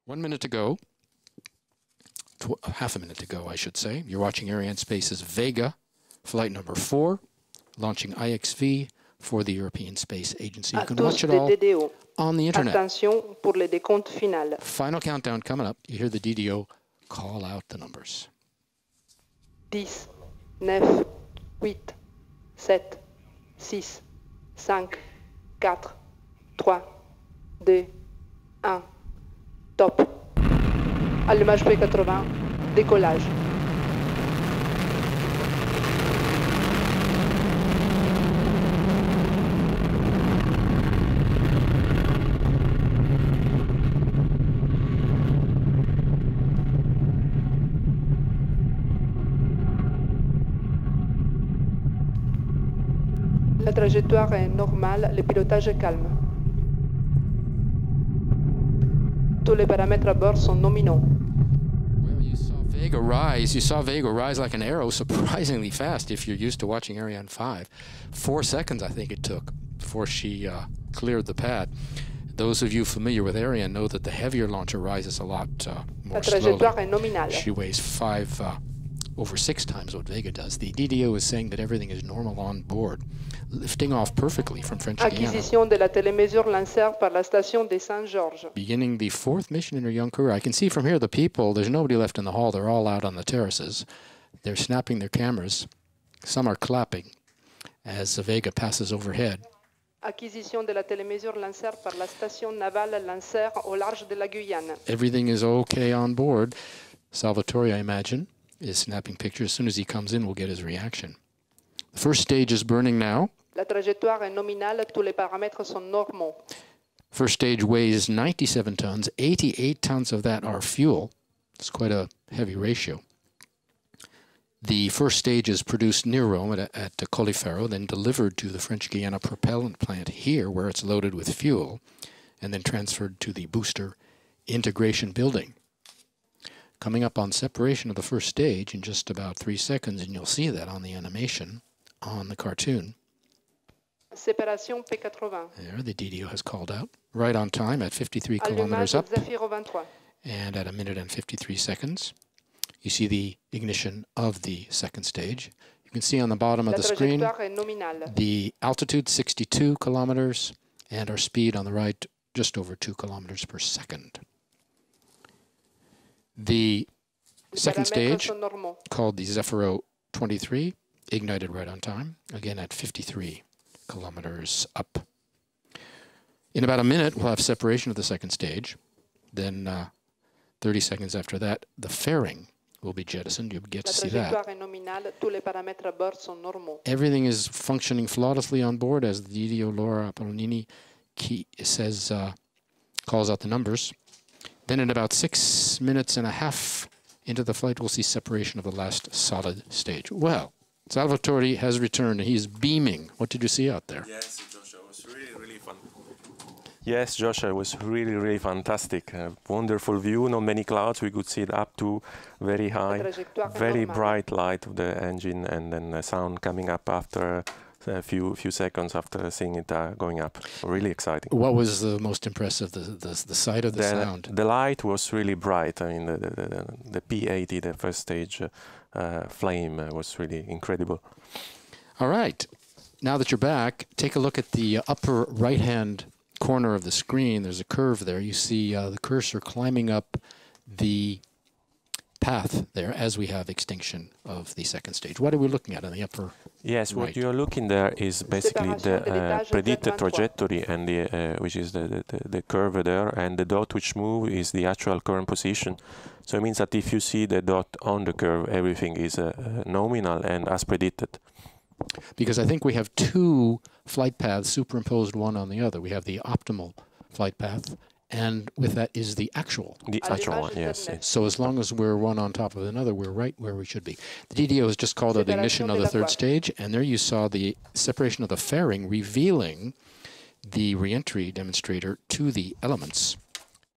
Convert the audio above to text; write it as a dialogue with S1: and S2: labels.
S1: 1 minute to go. Half a minute to go, I should say. You're watching Ariane Space's Vega, flight number 4, launching IXV for the European Space Agency. You can watch it all on the internet.
S2: Attention pour les décomptes finales.
S1: Final countdown coming up. You hear the DDO call out the numbers.
S2: 10, 9, 8, 7, 6, 5, 4, 3, 2, 1. Top. Allumage P80, décollage. La trajectoire est normale, le pilotage est calme. Tous les paramètres à bord sont nominaux.
S1: Well, you saw Vega rise. You saw Vega rise like an arrow, surprisingly fast if you're used to watching Ariane 5. 4 seconds, I think it took, before she cleared the pad. Those of you familiar with Ariane know that the heavier launcher rises a lot more slowly. She weighs over 6 times what Vega does. The DDO is saying that everything is normal on board, lifting off perfectly from French
S2: Acquisition de la télémesure lanceur par la station de Saint-Georges.
S1: Beginning the 4th mission in her young career. I can see from here the people, there's nobody left in the hall. They're all out on the terraces. They're snapping their cameras. Some are clapping as the Vega passes overhead.
S2: Acquisition de la télémesure lanceur par la station navale lanceur au large de la Guyane.
S1: Everything is okay on board. Salvatore, I imagine, is snapping pictures. As soon as he comes in, we'll get his reaction. The first stage is burning now.
S2: La trajectoire est nominale, tous les paramètres sont normaux.
S1: First stage weighs 97 tons. 88 tons of that are fuel. It's quite a heavy ratio. The first stage is produced near Rome at Colleferro, then delivered to the French Guiana propellant plant here, where it's loaded with fuel, and then transferred to the booster integration building. Coming up on separation of the first stage in just about 3 seconds, and you'll see that on the animation on the cartoon.
S2: Séparation P80.
S1: There, the DDO has called out. Right on time at 53 kilometers up and at 1 minute and 53 seconds. You see the ignition of the second stage. You can see on the bottom of the screen the altitude 62 kilometers and our speed on the right just over 2 kilometers per second. The second stage, called the Zefiro 23, ignited right on time, again at 53 kilometers up. In about a minute, we'll have separation of the second stage. Then 30 seconds after that, the fairing will be jettisoned. You'll get to see that. Everything is functioning flawlessly on board as the DDO Laura Apollonini says, calls out the numbers. Then in about 6 minutes and a half into the flight, we'll see separation of the last solid stage. Well, Salvatore has returned, and he's beaming. What did you see out there?
S3: Yes, Joshua, it was really fun. Yes, Joshua, it was really fantastic. Wonderful view, not many clouds. We could see it up to very high, very bright light of the engine, and then the sound coming up after a few seconds after seeing it going up. Really exciting.
S1: What was the most impressive, the sight of the sound?
S3: The light was really bright. I mean, the P80, the first stage flame was really incredible.
S1: All right. Now that you're back, take a look at the upper right-hand corner of the screen. There's a curve there. You see the cursor climbing up the path there as we have extinction of the second stage. What are we looking at on the upper
S3: Yes,
S1: right?
S3: What you're looking there is basically the predicted trajectory, and which is the curve there, and the dot which moves is the actual current position. So it means that if you see the dot on the curve, everything is nominal and as predicted.
S1: Because I think we have 2 flight paths superimposed one on the other. We have the optimal flight path, and with that is the actual.
S3: The actual one, yes.
S1: So as long as we're one on top of another, we're right where we should be. The DDO has just called out the ignition of the third stage, and there you saw the separation of the fairing, revealing the reentry demonstrator to the elements.